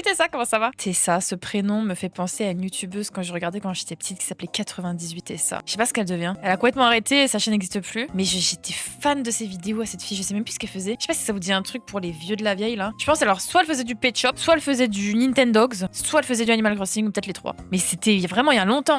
Tessa, comment ça va? Tessa, ce prénom me fait penser à une youtubeuse quand je regardais quand j'étais petite qui s'appelait 98 Tessa. Je sais pas ce qu'elle devient. Elle a complètement arrêté, sa chaîne n'existe plus. Mais j'étais fan de ses vidéos à cette fille, je sais même plus ce qu'elle faisait. Je sais pas si ça vous dit un truc pour les vieux de la vieille là. Je pense alors soit elle faisait du Pet Shop, soit elle faisait du Nintendogs, soit elle faisait du Animal Crossing, ou peut-être les trois. Mais c'était vraiment il y a longtemps.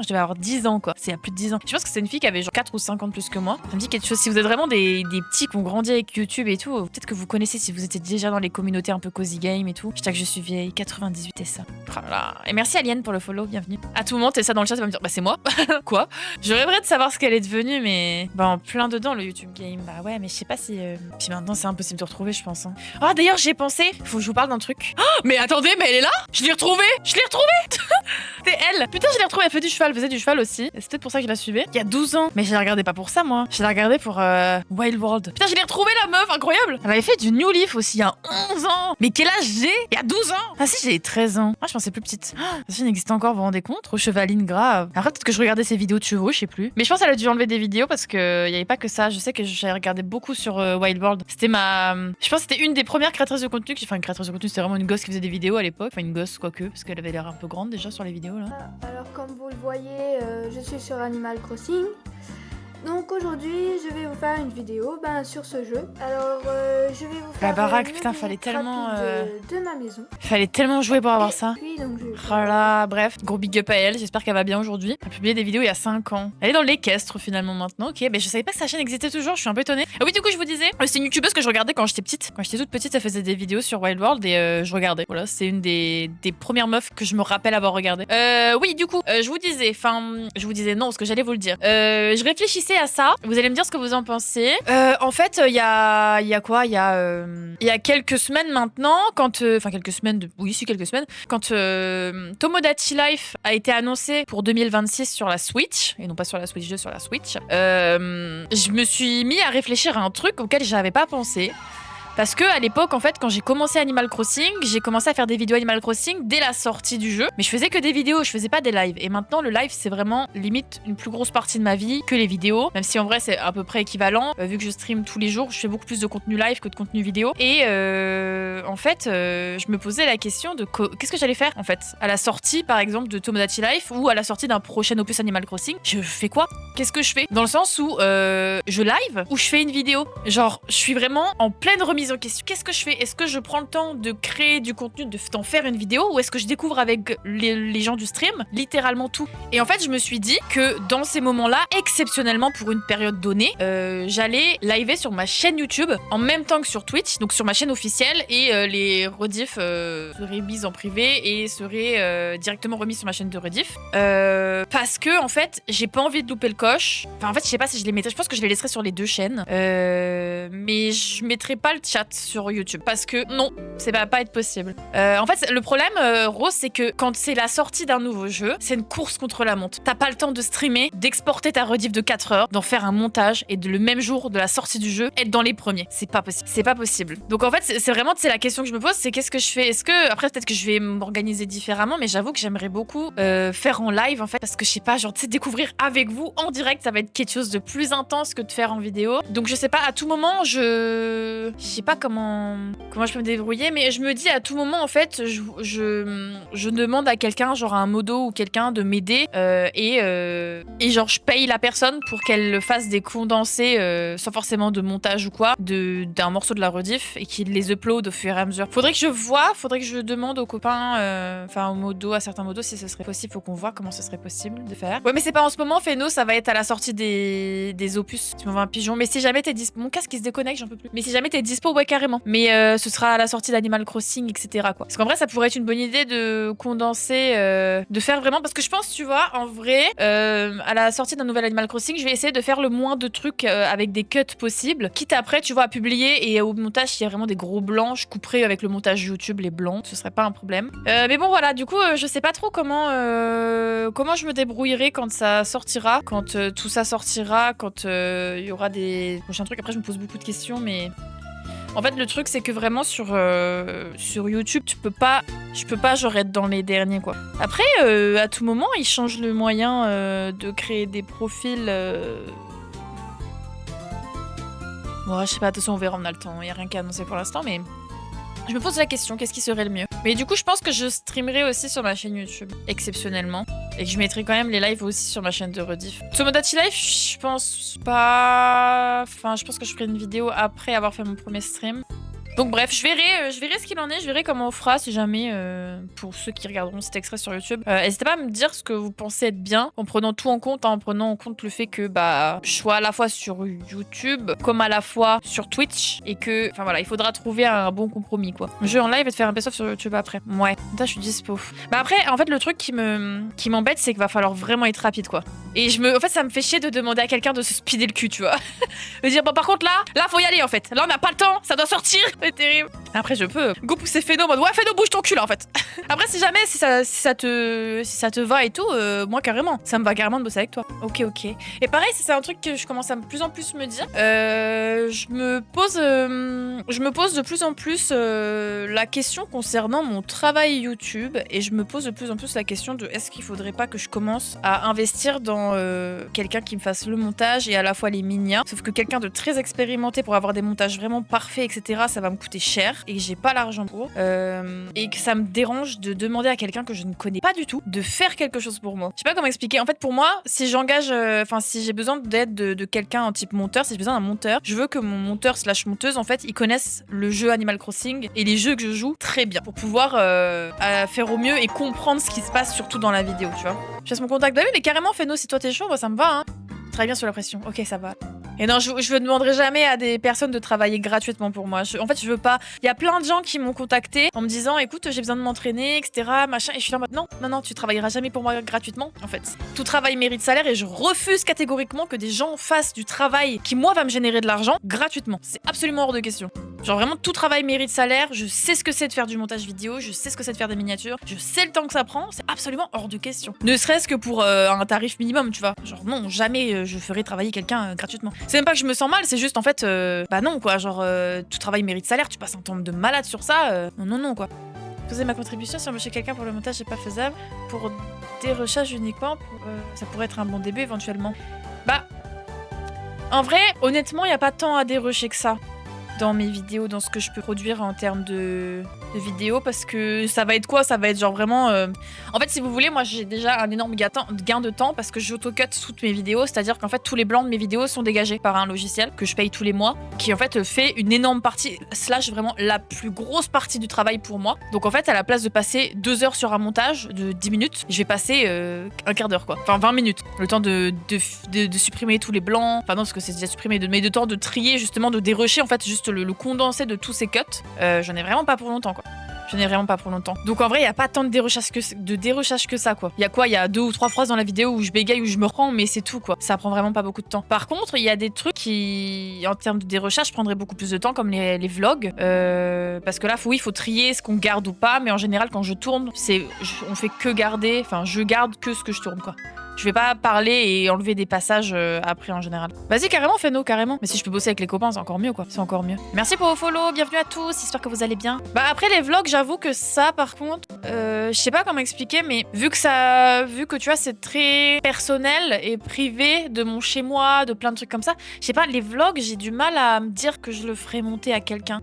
Je devais avoir 10 ans quoi. C'est il y a plus de 10 ans. Je pense que c'est une fille qui avait genre 4 ou 5 ans de plus que moi. Ça me dit quelque chose. Si vous êtes vraiment des petits qui ont grandi avec YouTube et tout, peut-être que vous connaissez si vous étiez déjà dans les communautés un peu cozy game et tout. Je sais que je suis vieille, 98 Tessa. Oh là là. Et merci Alien pour le follow, bienvenue. À tout moment, Tessa dans le chat, elle va me dire bah c'est moi. Quoi? Je rêverais de savoir ce qu'elle est devenue, mais bah en plein dedans le YouTube game. Bah ouais, mais je sais pas si. Puis maintenant c'est impossible de retrouver, je pense. Hein. Ah d'ailleurs j'ai pensé, faut que je vous parle d'un truc. Oh, mais attendez, mais elle est là? Je l'ai retrouvée. C'était elle. Putain, je l'ai retrouvée. Elle fait du cheval, elle faisait du cheval aussi. C'est peut-être pour ça que je la suivais. Il y a 12 ans. Mais je la regardais pas pour ça, moi. Je la regardais pour Wild World. Putain, je l'ai retrouvée, la meuf, incroyable. Elle avait fait du New Leaf aussi il y a 11 ans. Mais quel âge j'ai? Il y a 12 ans. Ah si, j'ai 13 ans. Ah, je pensais plus petite. Ah, ça n'existe encore, vous vous rendez compte? Trop chevaline grave. Après, peut-être que je regardais ses vidéos de chevaux, je sais plus. Mais je pense qu'elle a dû enlever des vidéos parce qu'il y avait pas que ça. Je sais que j'avais regardé beaucoup sur Wild World. C'était ma. Je pense que c'était une des premières créatrices de contenu. Enfin, une créatrice de contenu, c'était vraiment une gosse qui faisait des vidéos à l'époque. Enfin, une gosse, quoique, parce qu'elle avait l'air un peu grande déjà sur les vidéos là. Alors comme vous le voyez, je suis sur Animal Crossing. Donc aujourd'hui, je vais vous faire une vidéo sur ce jeu. Alors je vais vous faire la baraque, une putain, visite fallait tellement rapide de ma maison. Fallait tellement jouer pour avoir ça. Puis, donc, Voilà, bref, gros big up à elle, j'espère qu'elle va bien aujourd'hui. Elle a publié des vidéos il y a 5 ans. Elle est dans l'équestre finalement maintenant, ok, mais je savais pas que sa chaîne existait toujours, je suis un peu étonnée. Ah oui, du coup, je vous disais, c'est une youtubeuse que je regardais quand j'étais petite. Quand j'étais toute petite, elle faisait des vidéos sur Wild World et je regardais. Voilà, c'est une des premières meufs que je me rappelle avoir regardé. Oui, du coup, je vous disais non, parce que j'allais vous le dire. Je réfléchissais à ça, vous allez me dire ce que vous en pensez. En fait, il y a quelques semaines maintenant, quand. Enfin, quelques semaines. Oui, si, quelques semaines. Quand Tomodachi Life a été annoncé pour 2026 sur la Switch, et non pas sur la Switch 2, sur la Switch, je me suis mis à réfléchir à un truc auquel j'avais pas pensé. Parce que à l'époque, en fait, quand j'ai commencé Animal Crossing, j'ai commencé à faire des vidéos Animal Crossing dès la sortie du jeu. Mais je faisais que des vidéos, je faisais pas des lives. Et maintenant, le live, c'est vraiment limite une plus grosse partie de ma vie que les vidéos. Même si en vrai, c'est à peu près équivalent. Vu que je stream tous les jours, je fais beaucoup plus de contenu live que de contenu vidéo. Et en fait, je me posais la question de qu'est-ce que j'allais faire, en fait, à la sortie, par exemple, de Tomodachi Life ou à la sortie d'un prochain opus Animal Crossing. Je fais quoi? Qu'est-ce que je fais? Dans le sens où je live ou je fais une vidéo. Genre, je suis vraiment en pleine remise en question. Qu'est-ce que je fais? Est-ce que je prends le temps de créer du contenu, d'en faire une vidéo, ou est-ce que je découvre avec les gens du stream littéralement tout? Et en fait, je me suis dit que dans ces moments-là, exceptionnellement pour une période donnée, j'allais liver sur ma chaîne YouTube en même temps que sur Twitch, donc sur ma chaîne officielle, et les rediffs seraient mises en privé et seraient directement remises sur ma chaîne de rediff. Parce que en fait, j'ai pas envie de louper le coche. Enfin, en fait, je sais pas si je les mettrais. Je pense que je les laisserai sur les deux chaînes, mais je mettrai pas le chat sur YouTube parce que non, c'est pas être possible. En fait, le problème, Rose, c'est que quand c'est la sortie d'un nouveau jeu, c'est une course contre la montre. T'as pas le temps de streamer, d'exporter ta rediff de 4 heures, d'en faire un montage et le même jour de la sortie du jeu, être dans les premiers. C'est pas possible. C'est pas possible. Donc en fait, c'est vraiment la question que je me pose, c'est qu'est-ce que je fais? Est-ce que après peut-être que je vais m'organiser différemment, mais j'avoue que j'aimerais beaucoup faire en live en fait parce que je sais pas, genre tu sais découvrir avec vous en direct, ça va être quelque chose de plus intense que de faire en vidéo. Donc je sais pas, à tout moment, je sais pas comment je peux me débrouiller, mais je me dis à tout moment en fait je demande à quelqu'un, genre à un modo ou quelqu'un de m'aider et genre je paye la personne pour qu'elle fasse des condensés sans forcément de montage ou quoi d'un morceau de la rediff et qu'il les upload au fur et à mesure. Faudrait que je demande aux copains, enfin aux modos, à certains modos si ce serait possible. Faut qu'on voit comment ce serait possible de faire. Ouais, mais c'est pas en ce moment, Feno, ça va être à la sortie des opus. Tu m'envoies un pigeon, mais si jamais t'es dispo, mon casque il se déconnecte, j'en peux plus. Mais si jamais t'es dispo, ouais carrément. Mais ce sera à la sortie d'Animal Crossing, etc. quoi. Parce qu'en vrai, ça pourrait être une bonne idée de condenser, de faire vraiment. Parce que je pense, tu vois, en vrai, à la sortie d'un nouvel Animal Crossing, je vais essayer de faire le moins de trucs avec des cuts possibles. Quitte après, tu vois, à publier et au montage, s'il y a vraiment des gros blancs, je couperai avec le montage YouTube les blancs. Ce serait pas un problème. Mais bon, voilà, du coup, je sais pas trop comment je me débrouillerai quand ça sortira, quand tout ça sortira, quand il y aura des prochains trucs. Après, je me pose beaucoup de questions, mais. En fait, le truc, c'est que vraiment sur YouTube, je peux pas genre être dans les derniers, quoi. Après, à tout moment, ils changent le moyen de créer des profils. Bon, je sais pas, de toute façon, on verra, on a le temps. Il y a rien qu'à annoncer pour l'instant, mais Je me pose la question, qu'est-ce qui serait le mieux? Mais du coup, je pense que je streamerai aussi sur ma chaîne YouTube, exceptionnellement. Et que je mettrai quand même les lives aussi sur ma chaîne de rediff. Tomodachi Life, je pense pas... Enfin, je pense que je ferai une vidéo après avoir fait mon premier stream. Donc bref, je verrai ce qu'il en est, je verrai comment on fera si jamais, pour ceux qui regarderont cet extrait sur YouTube. N'hésitez pas à me dire ce que vous pensez être bien, en prenant tout en compte, hein, en prenant en compte le fait que bah je sois à la fois sur YouTube, comme à la fois sur Twitch, et que, enfin voilà, il faudra trouver un bon compromis quoi. Le jeu en live et de faire un best-of sur YouTube après. Ouais, là je suis dispo. Bah après, en fait le truc qui m'embête, c'est qu'il va falloir vraiment être rapide quoi. Et en fait ça me fait chier de demander à quelqu'un de se speeder le cul, tu vois. De dire bon par contre là faut y aller en fait. Là on n'a pas le temps, ça doit sortir. C'est terrible. Après, je peux go pousser Feno en mode ouais, Feno, bouge ton cul là en fait. Après, si jamais, si ça te va et tout, moi carrément, ça me va carrément de bosser avec toi. Ok. Et pareil, c'est un truc que je commence à plus en plus me dire. Je me pose de plus en plus la question concernant mon travail YouTube et je me pose de plus en plus la question de est-ce qu'il faudrait pas que je commence à investir dans quelqu'un qui me fasse le montage et à la fois les minias. Sauf que quelqu'un de très expérimenté pour avoir des montages vraiment parfaits, etc., ça va me coûter cher et j'ai pas l'argent pour. Et que ça me dérange de demander à quelqu'un que je ne connais pas du tout de faire quelque chose pour moi. Je sais pas comment expliquer. En fait, pour moi, si j'engage, si j'ai besoin d'aide de quelqu'un en type monteur, si j'ai besoin d'un monteur, je veux que mon monteur / monteuse, en fait, il connaisse le jeu Animal Crossing et les jeux que je joue très bien pour pouvoir faire au mieux et comprendre ce qui se passe surtout dans la vidéo, tu vois. Je laisse mon contact. Bah oui, mais carrément, Feno, si toi t'es chaud, moi ça me va, hein. Très bien sous la pression. Ok, ça va. Et non, je ne demanderai jamais à des personnes de travailler gratuitement pour moi. En fait, je veux pas. Il y a plein de gens qui m'ont contacté en me disant, écoute, j'ai besoin de m'entraîner, etc., machin. Et je suis là en mode, non, tu travailleras jamais pour moi gratuitement. En fait, tout travail mérite salaire et je refuse catégoriquement que des gens fassent du travail qui, moi, va me générer de l'argent gratuitement. C'est absolument hors de question. Genre vraiment, tout travail mérite salaire. Je sais ce que c'est de faire du montage vidéo. Je sais ce que c'est de faire des miniatures. Je sais le temps que ça prend. C'est absolument hors de question. Ne serait-ce que pour un tarif minimum, tu vois. Genre non, jamais je ferai travailler quelqu'un gratuitement. C'est même pas que je me sens mal, c'est juste en fait, bah non quoi. Genre tout travail mérite salaire. Tu passes un temps de malade sur ça. Non quoi. Poser ma contribution sur chez quelqu'un pour le montage c'est pas faisable. Pour des recherches uniquement, ça pourrait être un bon début éventuellement. Bah, en vrai, honnêtement, il y a pas tant à dérocher que ça dans mes vidéos, dans ce que je peux produire en termes de vidéos, parce que ça va être quoi? Ça va être genre vraiment... En fait, si vous voulez, moi j'ai déjà un énorme gain de temps parce que j'auto-cut toutes mes vidéos, c'est-à-dire qu'en fait tous les blancs de mes vidéos sont dégagés par un logiciel que je paye tous les mois, qui en fait fait une énorme partie, / vraiment la plus grosse partie du travail pour moi. Donc en fait, à la place de passer 2 heures sur un montage de 10 minutes, je vais passer un quart d'heure quoi. Enfin 20 minutes. Le temps de supprimer tous les blancs. Enfin non, parce que c'est déjà supprimé, mais de temps de trier justement, de dérocher en fait juste le condensé de tous ces cuts. J'en ai vraiment pas pour longtemps quoi. Je n'ai vraiment pas pour longtemps. Donc en vrai, il n'y a pas tant de dérochage que ça, quoi. Il y a quoi? Il y a 2 ou 3 phrases dans la vidéo où je bégaye, où je me reprends, mais c'est tout, quoi. Ça prend vraiment pas beaucoup de temps. Par contre, il y a des trucs qui, en termes de dérochage, prendraient beaucoup plus de temps, comme les vlogs. Parce que là, il faut trier ce qu'on garde ou pas, mais en général, quand je tourne, on fait que garder, enfin, je garde que ce que je tourne, quoi. Je vais pas parler et enlever des passages après en général. Vas-y, carrément, Feno, carrément. Mais si je peux bosser avec les copains, c'est encore mieux, quoi. C'est encore mieux. Merci pour vos follow, bienvenue à tous, j'espère que vous allez bien. Bah après les vlogs, j'avoue que ça, par contre, je sais pas comment expliquer, mais vu que tu vois, c'est très personnel et privé de mon chez-moi, de plein de trucs comme ça, je sais pas, les vlogs, j'ai du mal à me dire que je le ferai monter à quelqu'un.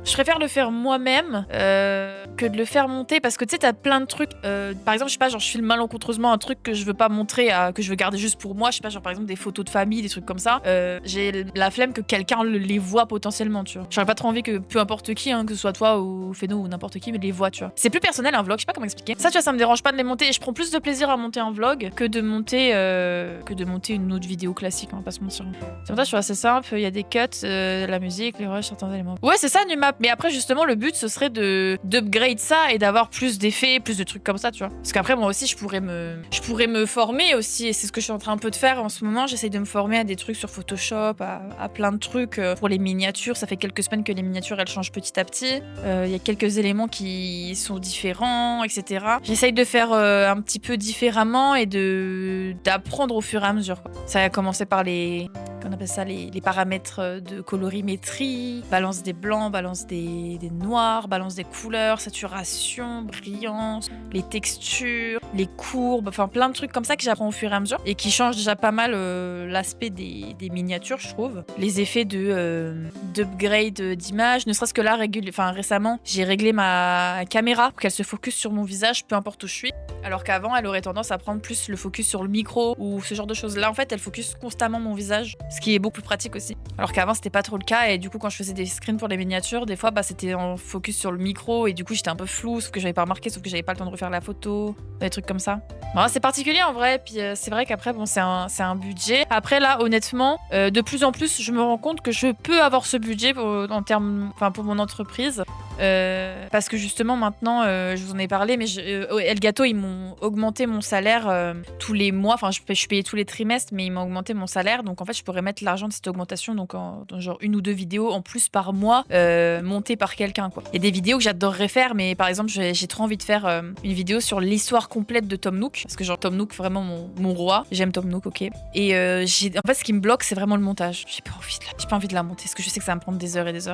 Je préfère le faire moi-même que de le faire monter parce que tu sais, t'as plein de trucs. Par exemple, je sais pas, genre je filme malencontreusement un truc que je veux pas montrer, que je veux garder juste pour moi. Je sais pas, genre par exemple des photos de famille, des trucs comme ça. J'ai la flemme que quelqu'un les voit potentiellement, tu vois. J'aurais pas trop envie que peu importe qui, hein, que ce soit toi ou Feno ou n'importe qui, mais les voit, tu vois. C'est plus personnel un vlog, je sais pas comment expliquer. Ça, tu vois, ça me dérange pas de les monter et je prends plus de plaisir à monter un vlog que de monter une autre vidéo classique, on va pas se mentir. C'est pour ça, je trouve assez simple. Il y a des cuts, la musique, les rushs, certains éléments. Ouais, c'est ça, Numap. Mais après, justement, le but, ce serait d'upgrade ça et d'avoir plus d'effets, plus de trucs comme ça, tu vois. Parce qu'après, moi aussi, je pourrais me former aussi. Et c'est ce que je suis en train un peu de faire en ce moment. J'essaye de me former à des trucs sur Photoshop, à plein de trucs pour les miniatures. Ça fait quelques semaines que les miniatures, elles changent petit à petit. Il y a quelques éléments qui sont différents, etc. J'essaye de faire un petit peu différemment et d'apprendre au fur et à mesure, quoi. Ça a commencé par qu'on appelle ça les paramètres de colorimétrie, balance des blancs, balance des noirs, balance des couleurs, saturation, brillance, les textures, les courbes, enfin plein de trucs comme ça que j'apprends au fur et à mesure et qui changent déjà pas mal l'aspect des miniatures, je trouve. Les effets d'upgrade d'image, ne serait-ce que là, récemment, j'ai réglé ma caméra pour qu'elle se focus sur mon visage, peu importe où je suis. Alors qu'avant, elle aurait tendance à prendre plus le focus sur le micro ou ce genre de choses. Là, en fait, elle focus constamment mon visage, ce qui est beaucoup plus pratique aussi. Alors qu'avant, c'était pas trop le cas et du coup, quand je faisais des screens pour les miniatures, des fois, c'était en focus sur le micro et du coup, j'étais un peu floue, sauf que j'avais pas remarqué, sauf que j'avais pas le temps de refaire la photo, des trucs comme ça. Bon, c'est particulier en vrai, puis c'est vrai qu'après, bon, c'est un budget. Après, là, honnêtement, de plus en plus, je me rends compte que je peux avoir ce budget pour mon entreprise. Parce que justement maintenant je vous en ai parlé mais Elgato ils m'ont augmenté mon salaire tous les mois, enfin je suis payée tous les trimestres mais ils m'ont augmenté mon salaire, donc en fait je pourrais mettre l'argent de cette augmentation donc dans genre 1 ou 2 vidéos en plus par mois montées par quelqu'un quoi. Il y a des vidéos que j'adorerais faire mais par exemple j'ai trop envie de faire une vidéo sur l'histoire complète de Tom Nook parce que genre Tom Nook vraiment mon roi, j'aime Tom Nook, ok, et en fait ce qui me bloque c'est vraiment le montage. J'ai pas envie de la monter parce que je sais que ça va me prendre des heures et des heures.